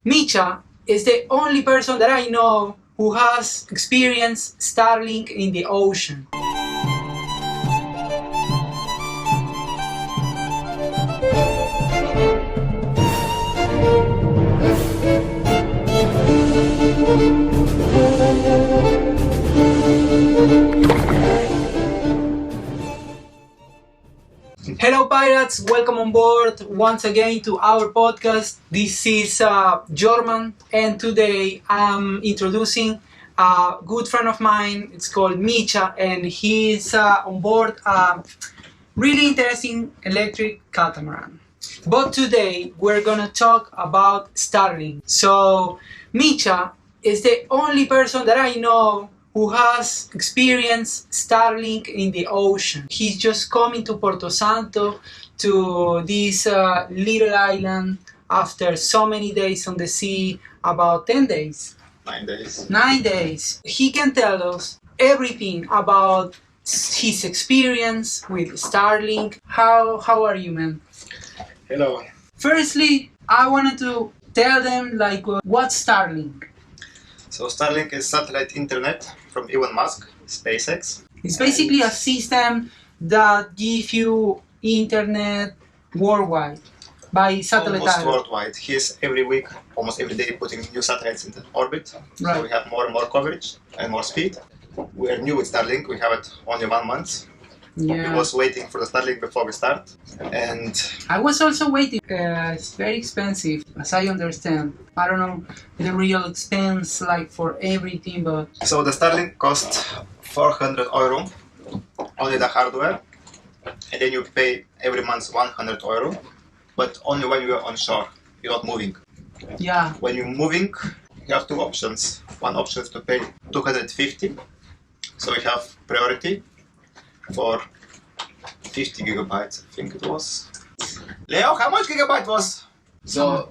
Micha is the only person that I know who has experienced Starlink in the ocean. Hello pirates, welcome on board once again to our podcast. This is Jorman, and today I'm introducing a good friend of mine. It's called Micha, and he's on board a really interesting electric catamaran. But today we're gonna talk about Starlink. So Micha is the only person that I know who has experienced Starlink in the ocean. He's just coming to Porto Santo, to this little island, after so many days on the sea, about 10 days. 9 days. 9 days. He can tell us everything about his experience with Starlink. How are you, man? Hello. Firstly, I wanted to tell them what's Starlink? So Starlink is satellite internet from Elon Musk, SpaceX. It's basically a system that gives you internet worldwide by satellite. Almost worldwide. He's every week, almost every day, putting new satellites into orbit. Right. So we have more and more coverage and more speed. We are new with Starlink. We have it only 1 month. Yeah. We was waiting for the Starlink before we start. And I was also waiting. It's very expensive, as I understand. I don't know the real expense for everything, but so the Starlink cost €400, only the hardware. And then you pay every month €100, but only when you are on shore. You're not moving. yeah. When you're moving, you have two options. One option is to pay 250. So we have priority for 50 gigabytes, I think it was. Leo, how much gigabyte was? So,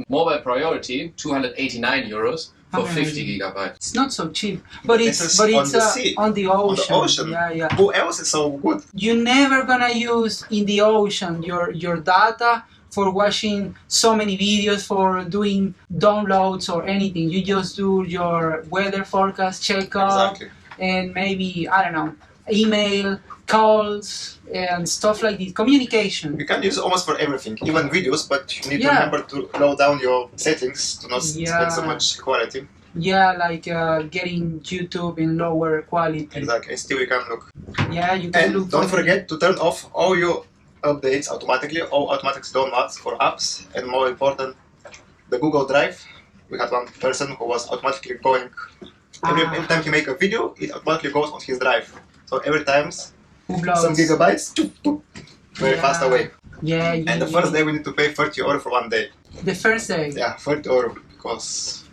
mobile priority, €289 for Okay. 50 gigabytes. It's not so cheap, but This it's is but on it's the sea, on the ocean. On the ocean. Yeah. Who else is so good? You're never gonna use in the ocean your data for watching so many videos, for doing downloads or anything. You just do your weather forecast checkup. Exactly. And maybe, I don't know, email, calls, and stuff like this. Communication. You can use it almost for everything, even videos, but you need to Yeah. remember to low down your settings to not spend so Yeah. much quality. Yeah, getting YouTube in lower quality. Exactly. And still you can look. Yeah, you can And look don't for forget to turn off all your updates automatically, all automatic downloads for apps, and more important, the Google Drive. We had one person who was automatically going, every time he make a video, it automatically goes on his drive. So every time, uploads. some gigabytes, very fast away. Yeah. And the first day we need to pay €30 for 1 day. The first day. Yeah, €30 because...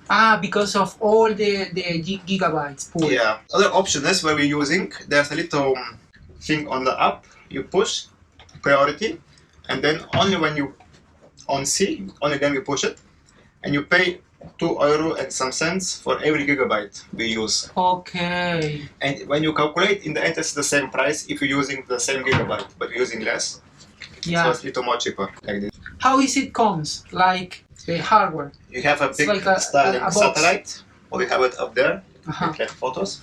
Because of all the gigabytes pool. Yeah. Other option is where we're using, there's a little thing on the app, you push priority, and then only when you on sea, only then we push it, and you pay €2 and some cents for every gigabyte we use. Okay. And when you calculate, in the end it's the same price if you're using the same gigabyte, but you're using less. Yeah. So it's a little more cheaper like this. How is it comes? Like the hardware? You have a big like a Starlink box. satellite, or we have it up there, Uh-huh. like photos,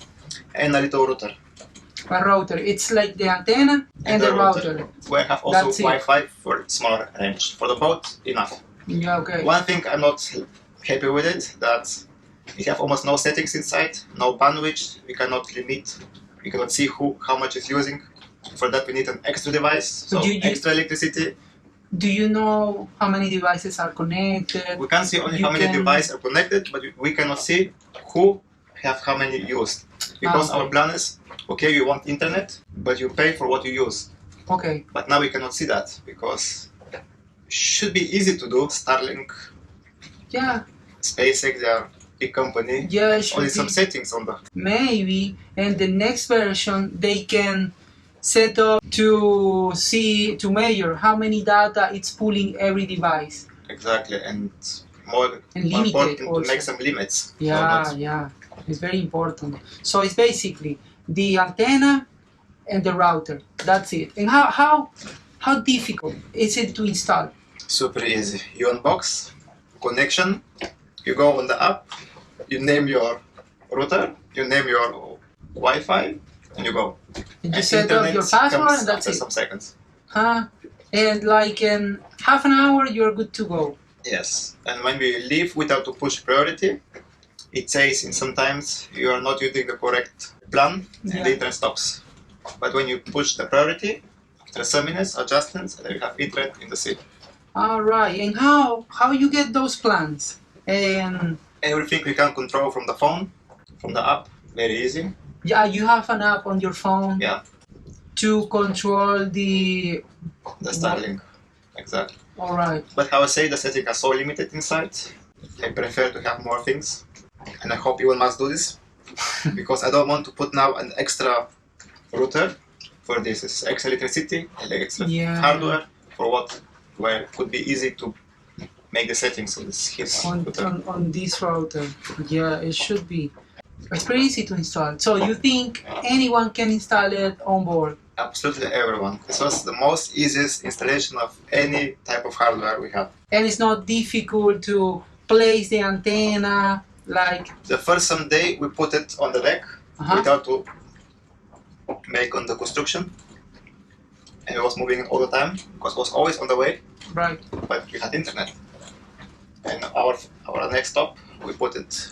and a little router. A router. It's like the antenna and the router. We have also That's it. Wi-Fi for smaller range. For the boat, enough. Yeah, okay. One thing I'm not happy with it, that we have almost no settings inside, no bandwidth, we cannot limit, we cannot see how much it's using. For that we need an extra device, so You- extra electricity. Do you know how many devices are connected? We can see only You how many can- devices are connected, but we cannot see who have how many used. Because okay. our plan is, okay, you want internet, but you pay for what you use. Okay. But now we cannot see that, because should be easy to do. Starlink, Yeah. SpaceX, they are big company. Yeah, it should Only be. some settings on the. Maybe, and the next version they can set up to measure how many data it's pulling every device. Exactly, and more And more limit it important also. to make some limits. So Yeah, not- yeah, it's very important. So it's basically the antenna and the router. That's it. And how difficult is it to install? Super easy. You unbox, connection, You go on the app, you name your router, you name your Wi-Fi, and you go. And you set up your password and that's after it. some seconds. Huh? And like in half an hour, you're good to go. Yes. And when we leave without to push priority, it says in sometimes you are not using the correct plan and Yeah. the internet stops. But when you push the priority, after some minutes adjustments, then you have internet in the city. All right. And how you get those plans? And Everything we can control from the phone, from the app, very easy. yeah, you have an app on your phone Yeah, to control the. the Starlink, exactly. All right. But I would say the settings are so limited inside. I prefer to have more things, and I hope you must do this because I don't want to put now an extra router for this. It's extra electricity, extra Yeah. hardware for what? Where it could be easy to make the settings of this his router. On this router. Yeah, it should be. It's pretty easy to install. So you think anyone can install it on board? Absolutely everyone. This was the most easiest installation of any type of hardware we have. And it's not difficult to place the antenna, like. The first some day we put it on the deck without to make on the construction, and it was moving all the time because it was always on the way, Right. but we had internet. And our next stop we put it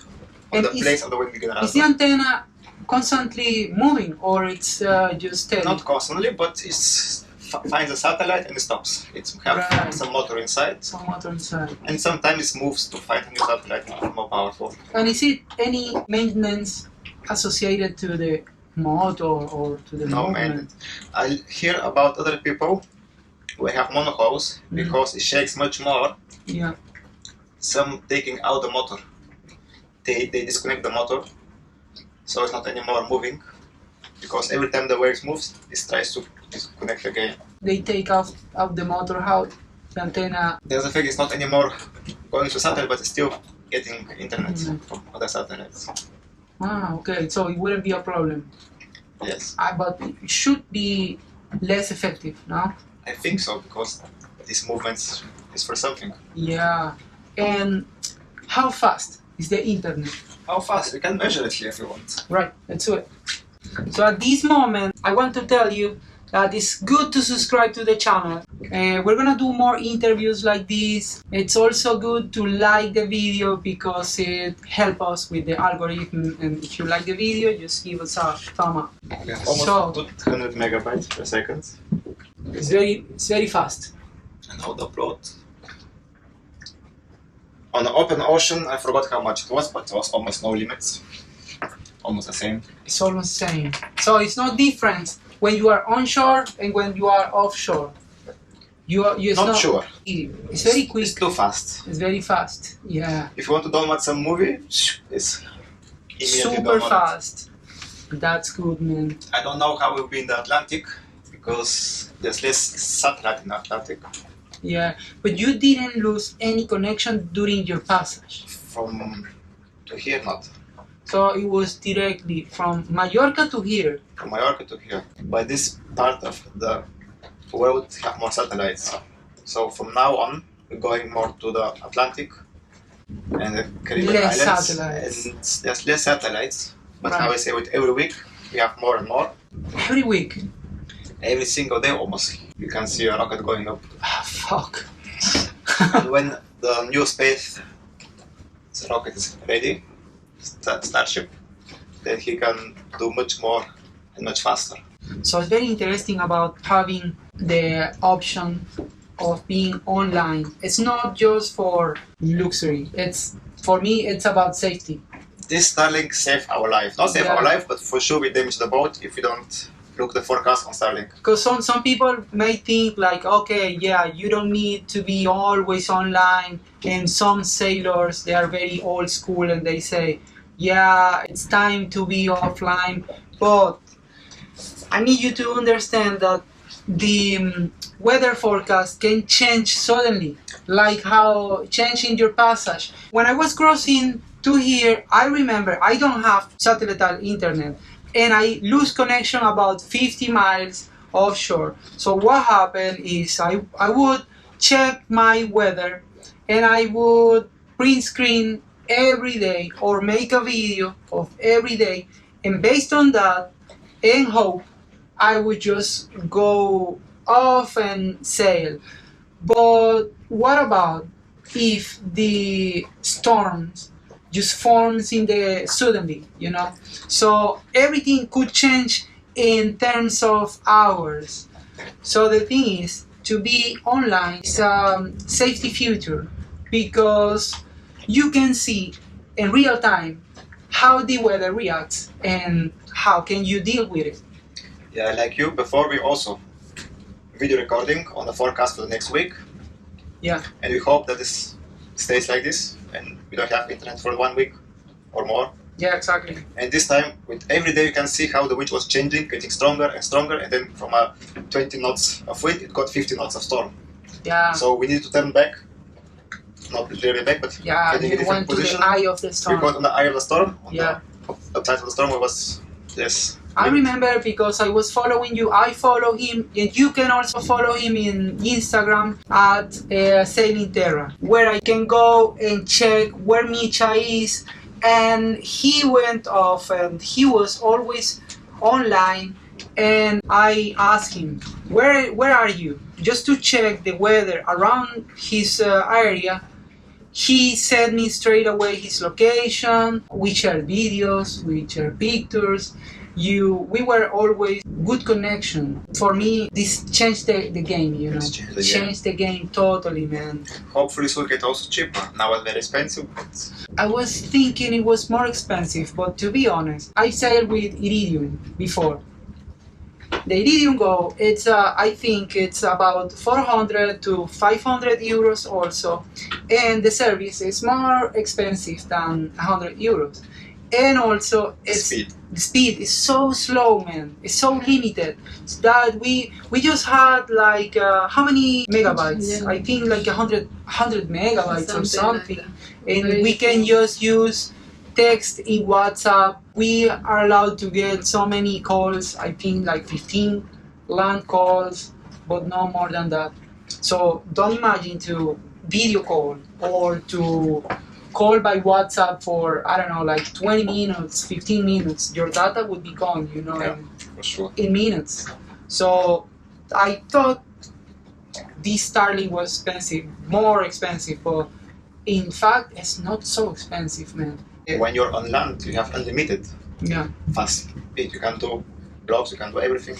on And the place of the wind Is the generator. antenna constantly moving or it's just steady? Not constantly, but it finds a satellite and it stops. It have Right. some motor inside, Some motor inside. and sometimes it moves to find a new satellite more powerful. And is it any maintenance associated to the motor or to the No movement? maintenance. I hear about other people who have monopoles because it shakes much more. Yeah. Some taking out the motor. They disconnect the motor, so it's not anymore moving. Because every time the waves moves, it tries to disconnect again. They take out the motor, how the antenna. There's a thing, it's not anymore going to satellite, but it's still getting internet from other satellites. Ah, okay. So it wouldn't be a problem. Yes, But it should be less effective, no? I think so, because these movements is for something. Yeah. And how fast is the internet? How fast? We can measure it here if you want. Right, let's do it. So at this moment, I want to tell you that it's good to subscribe to the channel. We're gonna do more interviews like this. It's also good to like the video because it helps us with the algorithm. And if you like the video, just give us a thumb up. We have almost 200 megabytes per second. It's very fast. And now the upload. On the open ocean, I forgot how much it was, but it was almost no limits. Almost the same. It's almost the same. So it's no difference when you are onshore and when you are offshore. It's Not sure. It's very quick. It's too fast. It's very fast. Yeah. If you want to download some movie, it's immediately Super downloaded. fast. That's good, man. I don't know how it will be in the Atlantic because there's less satellite in the Atlantic. Yeah, but you didn't lose any connection during your passage. From to here, not. So it was directly from Mallorca to here. From Mallorca to here. By this part of the world have more satellites. So from now on, we're going more to the Atlantic and the Caribbean Less islands. satellites. And there's less satellites. But Right. how I say with every week, we have more and more. Every week. Every single day almost, you can see a rocket going up. Ah, fuck. And when the new space rocket is ready, Starship, then he can do much more and much faster. So it's very interesting about having the option of being online. It's not just for luxury. It's for me. It's about safety. This Starlink saved our life. Not save Yeah. our life, but for sure we damage the boat if we don't look the forecast on Starlink. Because some people may think like, okay, yeah, you don't need to be always online. And some sailors, they are very old school and they say, yeah, it's time to be offline. But I need you to understand that the weather forecast can change suddenly, like how changing your passage. When I was crossing to here, I remember I don't have satellite internet and I lose connection about 50 miles offshore. So what happened is I would check my weather and I would print screen every day or make a video of every day, and based on that and hope, I would just go off and sail. But what about if the storms just forms in the suddenly, So everything could change in terms of hours. So the thing is, to be online is a safety feature because you can see in real time how the weather reacts and how can you deal with it. Yeah, like you, before we also video recording on the forecast for the next week. Yeah. And we hope that this stays like this and we don't have internet for 1 week or more. Yeah, exactly. And this time, with every day you can see how the wind was changing, getting stronger and stronger, and then from a 20 knots of wind, it got 50 knots of storm. Yeah. So we need to turn back, not literally back, but yeah, getting a you different went position. to the eye of the storm. We got on the eye of the storm. On Yeah. the side of the storm was, yes. I remember because I was following you, I follow him, and you can also follow him in Instagram at Sailing Terra, where I can go and check where Micha is, and he went off and he was always online, and I asked him, where are you? Just to check the weather around his area. He sent me straight away his location, which are videos, which are pictures. We were always good connection. For me, this changed the game, Changed the game totally, man. Hopefully it will get also cheaper. Now it's very expensive, but... I was thinking it was more expensive, but to be honest, I sailed with Iridium before. The Iridium Go, I think it's about 400 to 500 euros also, and the service is more expensive than 100 euros. And also, the speed is so slow, man. It's so limited that we just had like how many megabytes? Yeah. I think like 100 megabytes or something. Like And Very we can slow. just use text in WhatsApp. We are allowed to get so many calls. I think like 15 land calls, but no more than that. So don't imagine to video call or to call by WhatsApp for, I don't know, like 20 minutes, 15 minutes. Your data would be gone, Yeah, for sure. in minutes. So I thought this Starlink was expensive, more expensive, but in fact, it's not so expensive, man. When you're on land, you have unlimited Yeah. fast speed. You can do blogs, you can do everything.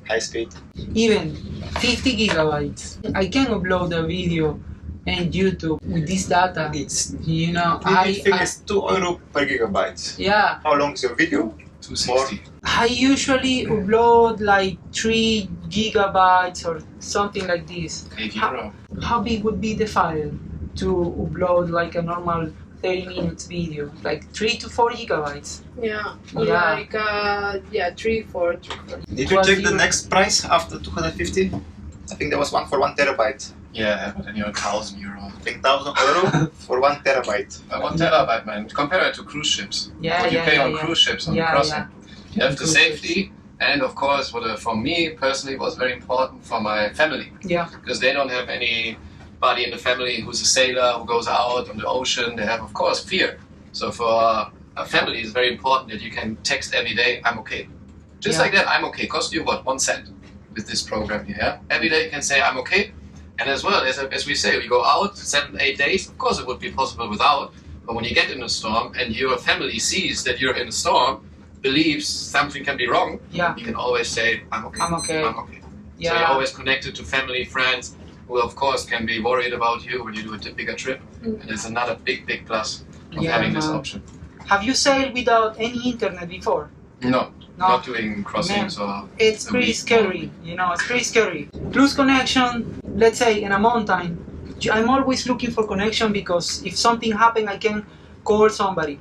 High speed. Even 50 gigabytes. I can upload a video and YouTube with this data. I think it's €2 per gigabyte. Yeah, How long is your video? 260. I usually upload like 3 gigabytes or something like this. 80 How- euro. How big would be the file to upload like a normal 30 minutes video? Like 3 to 4 gigabytes. Yeah, Yeah. like 3, 4. Did you Was check the you- next price after 250? I think there was one for 1 terabyte. Yeah, but then you're 1,000 euro. I think €1,000 for 1 terabyte. 1 terabyte, man. Compare it to cruise ships. Yeah, What you yeah, pay yeah, on yeah. cruise ships on Yeah, crossing. yeah. You have the Cruise safety, and of course, for me personally, was very important for my family. Yeah, Because they don't have anybody in the family who's a sailor who goes out on the ocean. They have, of course, fear. So for a family, it's very important that you can text every day, I'm okay. Just Yeah. like that, I'm okay. Cost you what? 1 cent with this program here. Yeah? Every day you can say, I'm okay. And as well, as we say, we go out 7, 8 days. Of course, it would be possible without. But when you get in a storm and your family sees that you're in a storm, believes something can be wrong, yeah, you can always say, I'm okay. I'm okay. I'm okay. yeah. So you're always connected to family, friends, who of course can be worried about you when you do a bigger trip. And it's another big, big plus of Yeah, having this man. option. Have you sailed without any internet before? No, No. not doing crossings or... It's a pretty week. scary, it's pretty scary. Lose connection, let's say in a mountain, I'm always looking for connection because if something happens, I can call somebody.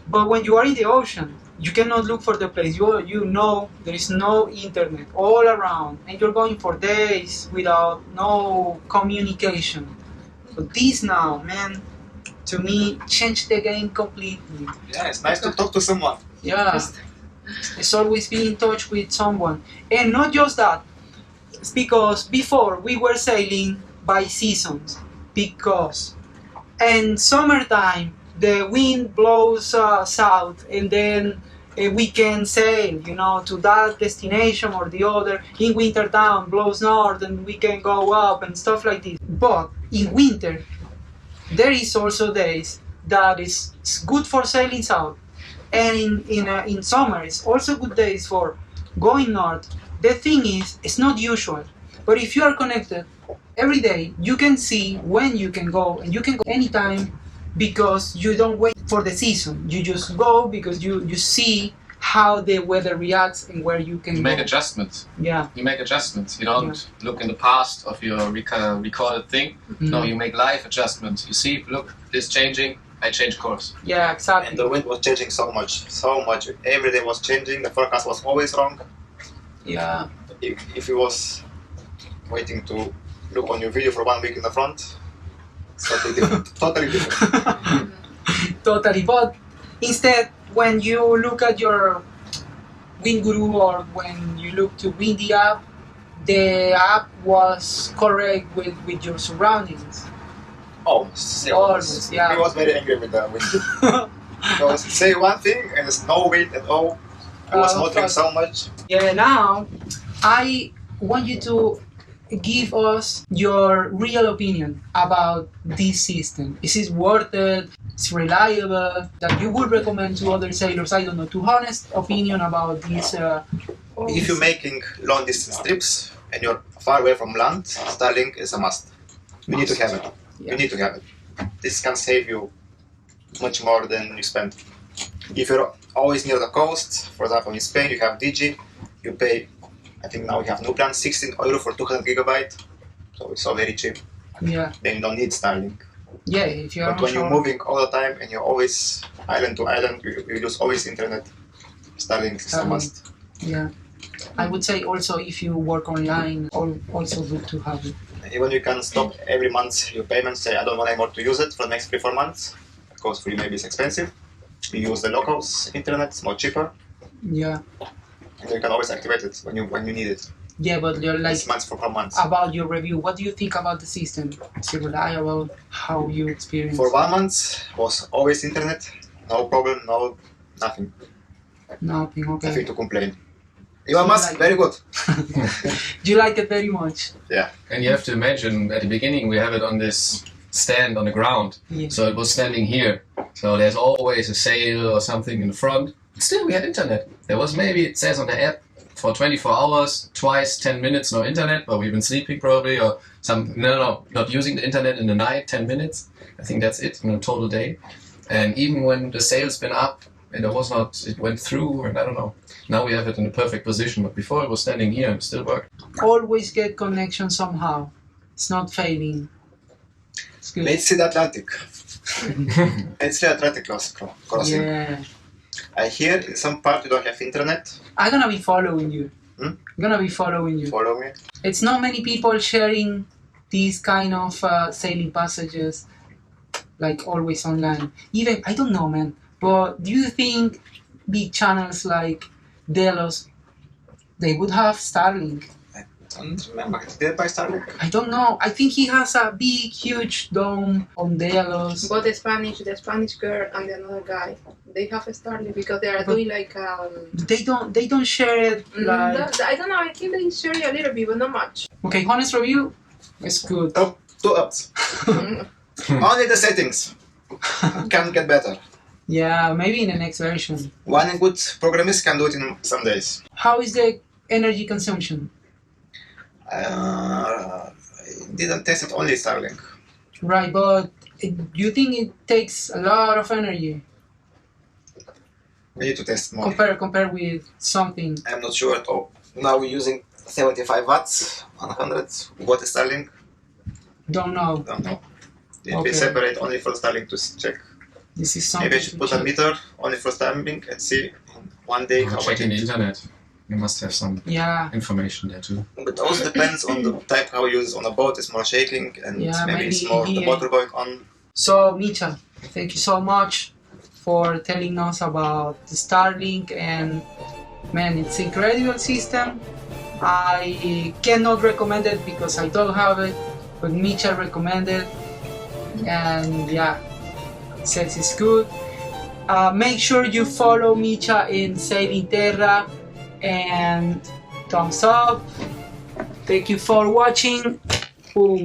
But when you are in the ocean, you cannot look for the place. You know there is no internet all around, and you're going for days without no communication. But this now, man, to me, changed the game completely. Yeah, it's nice to talk to someone. Yeah, it's always be in touch with someone. And not just that, it's because before we were sailing by seasons, because And summertime, the wind blows south, and then we can sail, to that destination or the other. In winter time, blows north, and we can go up and stuff like this. But in winter, there is also days that it's good for sailing south, and in summer, it's also good days for going north. The thing is, it's not usual, but if you are connected every day, you can see when you can go, and you can go anytime because you don't wait for the season. You just go because you see how the weather reacts and where you can You go. make adjustments. Yeah. You make adjustments. You don't look in the past of your recorded thing. No, you make live adjustments. You see, look, this changing, I change course. Yeah, exactly. And the wind was changing so much. Every day was changing. The forecast was always wrong. Yeah. If you was waiting to look on your video for 1 week in the front, it's totally different. Totally different. Totally. But instead, when you look at your Wind Guru or when you look to Windy app, the app was correct with your surroundings. Almost. Almost, yeah. He was very angry with the wind. Because say one thing and there's no wind at all. It was motoring so much. Yeah, now I want you to give us your real opinion about this system. Is it worth it? It's reliable? That you would recommend to other sailors? I don't know. To honest opinion about this. If you're making long distance trips and you're far away from land, Starlink is a must. You need to have it. Yeah. You need to have it. This can save you much more than you spend. If you're always near the coast, for example in Spain you have Digi, you pay, I think now we have new plan, €16 for 200 gigabyte, so it's all very cheap. Yeah. Then you don't need Starlink. Yeah, if you're But when you're moving all the time and you're always island to island, you use always internet, Starlink is a must. Yeah. I would say also if you work online, also good to have it. Even you can stop every month your payments, say I don't want anymore to use it for the next 3-4 months, because free maybe it's expensive. You use the locals internet, it's more cheaper, Yeah. and you can always activate it when you need it. Yeah, but you're like, It's months for 4 months. about your review, what do you think about the system? Is it reliable? How you experience? For 1 month was always internet, no problem, nothing. Nothing, okay. Nothing to complain. Elon Musk, like- very good. You like it very much. Yeah. And you have to imagine, at the beginning we have it on this stand on the ground. Yeah. So it was standing here. So there's always a sail or something in the front. But still we had internet. There was maybe, it says on the app, for 24 hours, twice 10 minutes no internet, but we've been sleeping probably, or not using the internet in the night, 10 minutes. I think that's it in a total day. And even when the sail's been up and it went through, and I don't know. Now we have it in a perfect position, but before it was standing here and still worked. Always get connection somehow. It's not failing. It's good. Let's see the Atlantic. Let's see the Atlantic crossing. Yeah. I hear in some part you don't have internet. I'm gonna be following you. Hmm? I'm gonna be following you. Follow me. It's not many people sharing these kind of sailing passages, like always online. Even, I don't know, man, but do you think big channels like Delos, they would have Starlink? I don't remember. Did I buy Starlink? I don't know. I think he has a big, huge dome on Delos. Both the Spanish girl and the other guy, they have a Starlink because they are But- doing like They don't share it like. I don't know. I think they share a little bit, but not much. Okay, honest review. It's good. Oh, 2 ups. Only the settings. Can get better. Yeah, maybe in the next version. One good programmist can do it in some days. How is the energy consumption? I didn't test it only Starlink. Right, but you think it takes a lot of energy We need to test more. compare with something? I'm not sure at all. Now we're using 75 watts, 100. What is Starlink? Don't know. Don't know. Did Okay. we separate only for Starlink to check? This is something. Maybe I should put a meter only for Starlink and see in 1 day how Checking the much. internet. You must have some Yeah, information there too. But also depends on the type how you use it on a boat. It's more shaking and Yeah, maybe it's maybe more the here. motor going on. so Micha, thank you so much for telling us about the Starlink, and man, it's an incredible system. I cannot recommend it because I don't have it, but Micha recommended. and yeah, says it's good. Make sure you follow Micha in Saving Terra and thumbs up. Thank you for watching. Boom.